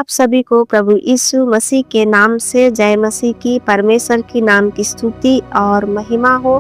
आप सभी को प्रभु यीशु मसीह के नाम से जय मसीह की, परमेश्वर की नाम की स्तुति और महिमा हो।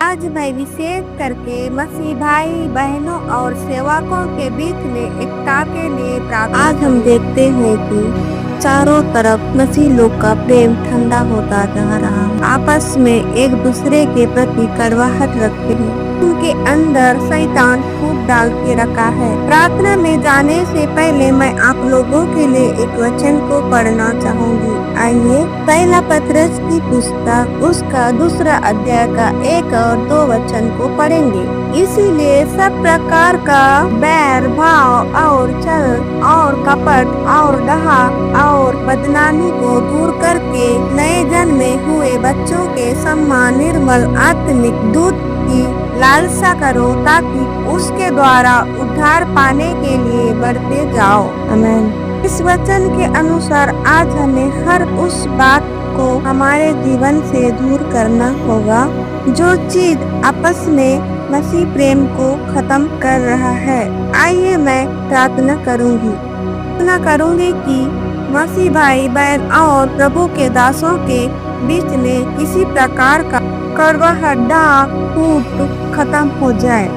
आज मैं विशेष करके मसीह भाई बहनों और सेवकों के बीच में एकता के लिए प्रार्थना। आज हम देखते हैं कि चारों तरफ मसीह लोग का प्रेम ठंडा होता जा रहा है। आपस में एक दूसरे के प्रति कड़वाहट रखते हैं। उनके अंदर शैतान फूट डाल के रखा है। प्रार्थना में जाने से पहले मैं आप लोगों के लिए एक वचन को पढ़ना चाहूंगी। आइए पहला पतरस की पुस्तक उसका दूसरा अध्याय का 1 और 2 वचन को पढ़ेंगे। इसीलिए सब प्रकार का बैर भाव और छल और कपट और डहा और बदनामी को दूर करके नए जन्मे हुए बच्चों के समान निर्मल आत्मिक दूध की लालसा करो, ताकि उसके द्वारा उद्धार पाने के लिए बढ़ते जाओ। आमीन। इस वचन के अनुसार आज हमें हर उस बात को हमारे जीवन से दूर करना होगा जो चीज आपस में मसीह प्रेम को खत्म कर रहा है। आइए मैं प्रार्थना करूंगी कि मसीह भाई बहन और प्रभु के दासों के बीच में किसी प्रकार का कड़वाहट फूट खत्म हो जाए।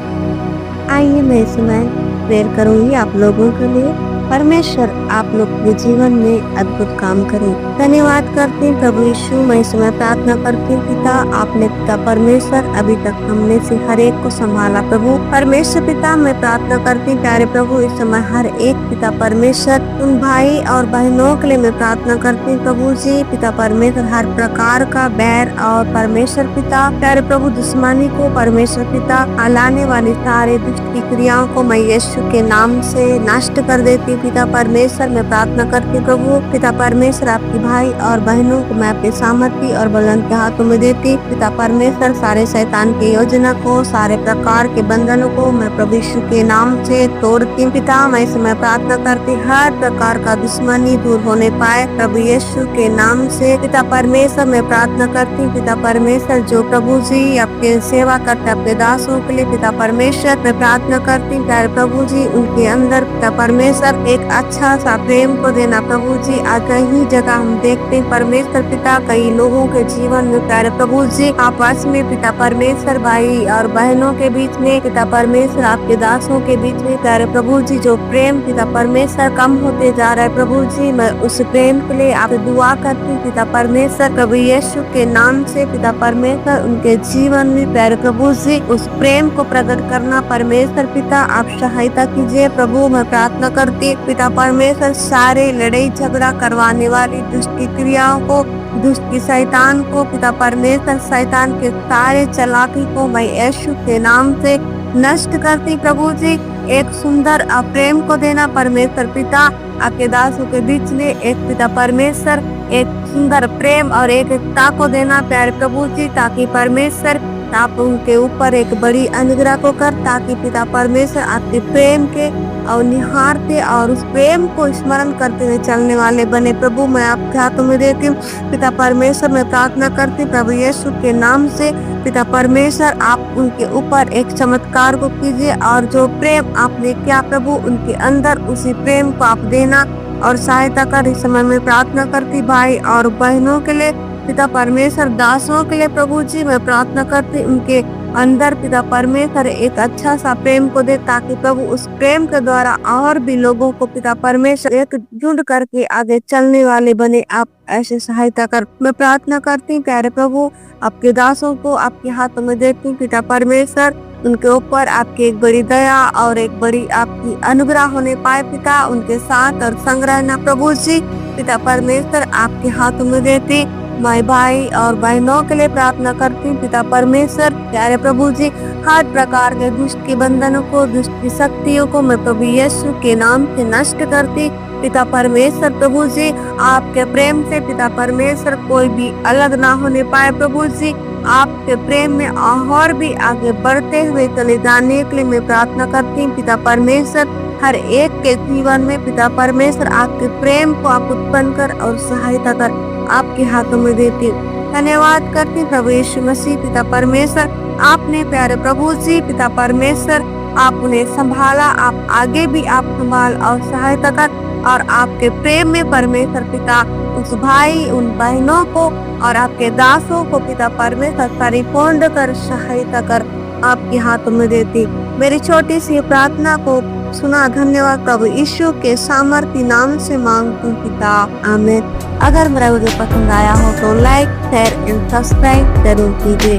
आइए मैं इसमें प्रेयर करूंगी आप लोगों के लिए। परमेश्वर आप लोग के जीवन में अद्भुत काम करें। धन्यवाद करते हैं प्रभु यीशु। मैं इस समय प्रार्थना करती हूँ पिता, आपने पिता परमेश्वर अभी तक हमने से हर एक को संभाला। प्रभु परमेश्वर पिता, मैं प्रार्थना करती हूँ प्यारे प्रभु, इस समय हर एक पिता परमेश्वर उन भाई और बहनों के लिए मैं प्रार्थना करती हूँ प्रभु जी। पिता परमेश्वर हर प्रकार का बैर और परमेश्वर पिता प्यारे प्रभु दुश्मनी को परमेश्वर पिता लाने वाली सारे दुष्ट की क्रियाओं को मैं यीशु के नाम से नष्ट कर देती हूँ। पिता परमेश्वर मैं प्रार्थना करती हूँ प्रभु पिता परमेश्वर, आपके भाई और बहनों को मैं अपने सामर्थ्य और बलन के हाथों में देती। पिता परमेश्वर सारे शैतान की योजना को, सारे प्रकार के बंधनों को मैं प्रभु यीशु के नाम से तोड़ती हूँ। पिता मैं इसमें प्रार्थना करती, हर प्रकार का दुश्मनी दूर होने पाए प्रभु यीशु के नाम से। पिता परमेश्वर मैं प्रार्थना करती हूँ पिता परमेश्वर, जो प्रभु जी आपके सेवा करते अपने दासों के लिए पिता परमेश्वर मैं प्रार्थना करती हूँ प्यारे प्रभु जी, उनके अंदर पिता परमेश्वर एक अच्छा सा प्रेम को देना प्रभु जी। आज कई जगह हम देखते हैं परमेश्वर पिता कई लोगों के जीवन में प्यारे प्रभु जी आपस में पिता परमेश्वर भाई और बहनों के बीच में पिता परमेश्वर आपके दासों के बीच में प्यारे प्रभु जी जो प्रेम पिता परमेश्वर कम होते जा रहा है प्रभु जी। मैं उस प्रेम के लिए आप दुआ करती हूँ पिता परमेश्वर प्रभु यीशु के नाम से। पिता परमेश्वर उनके जीवन में प्यारे प्रभु जी उस प्रेम को प्रकट करना परमेश्वर पिता आप सहायता कीजिए प्रभु। मैं प्रार्थना करती पिता परमेश्वर सारे लड़ाई झगड़ा करवाने वाली दुष्ट की क्रियाओं को, दुष्ट की शैतान को पिता परमेश्वर शैतान के सारे चालाकी को मैं यीशु के नाम से नष्ट करती प्रभु जी। एक सुंदर प्रेम को देना परमेश्वर पिता आपके दासों के बीच में एक पिता परमेश्वर एक सुंदर प्रेम और एक एकता को देना प्यारे प्रभु जी, ताकि परमेश्वर आप उनके ऊपर एक बड़ी अनुग्रह को कर, ताकि पिता परमेश्वर आपके प्रेम के और निहारते और उस प्रेम को स्मरण करते हुए चलने वाले बने। प्रभु मैं आपके हाथों में देती हूँ पिता परमेश्वर मैं प्रार्थना करती प्रभु यीशु के नाम से। पिता परमेश्वर आप उनके ऊपर एक चमत्कार को कीजिए और जो प्रेम आपने किया प्रभु उनके अंदर उसी प्रेम को आप देना और सहायता कर। इस समय में प्रार्थना करती भाई और बहनों के लिए पिता परमेश्वर दासों के लिए प्रभु जी मैं प्रार्थना करती उनके अंदर पिता परमेश्वर एक अच्छा सा प्रेम को दे, ताकि प्रभु उस प्रेम के द्वारा और भी लोगों को पिता परमेश्वर एक जुड़ करके आगे चलने वाले बने। आप ऐसे सहायता कर। मैं प्रार्थना करती हूँ प्यारे प्रभु आपके दासों को आपके हाथों में देती हूँ पिता परमेश्वर, उनके ऊपर आपकी एक बड़ी दया और एक बड़ी आपकी अनुग्रह होने पाए पिता, उनके साथ और संग रहना प्रभु जी। पिता परमेश्वर आपके हाथों में देती मैं भाई और बहनों के लिए प्रार्थना करती हूँ पिता परमेश्वर प्यारे प्रभु जी। हर प्रकार के दुष्ट के बंधनों को, दुष्ट की शक्तियों को मैं प्रभु यीशु के नाम से नष्ट करती पिता परमेश्वर प्रभु जी। आपके प्रेम से पिता परमेश्वर कोई भी अलग ना होने पाए प्रभु जी। आपके प्रेम में और भी आगे बढ़ते हुए चले जाने के लिए मैं प्रार्थना करती हूँ पिता परमेश्वर। हर एक के जीवन में पिता परमेश्वर आपके प्रेम को आप उत्पन्न कर और सहायता कर आपके हाथों में देती हूँ। धन्यवाद करती प्रभु यीशु मसीह पिता परमेश्वर, आपने प्यारे प्रभु जी पिता परमेश्वर आप उन्हें संभाला, आप आगे भी आप संभाल और सहायता कर। और आपके प्रेम में परमेश्वर पिता उस भाई उन बहनों को और आपके दासों को पिता परमेश्वर परिपूर्ण कर सहायता कर आपके हाथों में देती। मेरी छोटी सी प्रार्थना को सुना, धन्यवाद प्रभु यीशु के सामर्थी नाम से मांगती हूँ पिता, आमीन। अगर मेरा वीडियो पसंद आया हो तो लाइक शेयर एंड सब्सक्राइब जरूर कीजिए।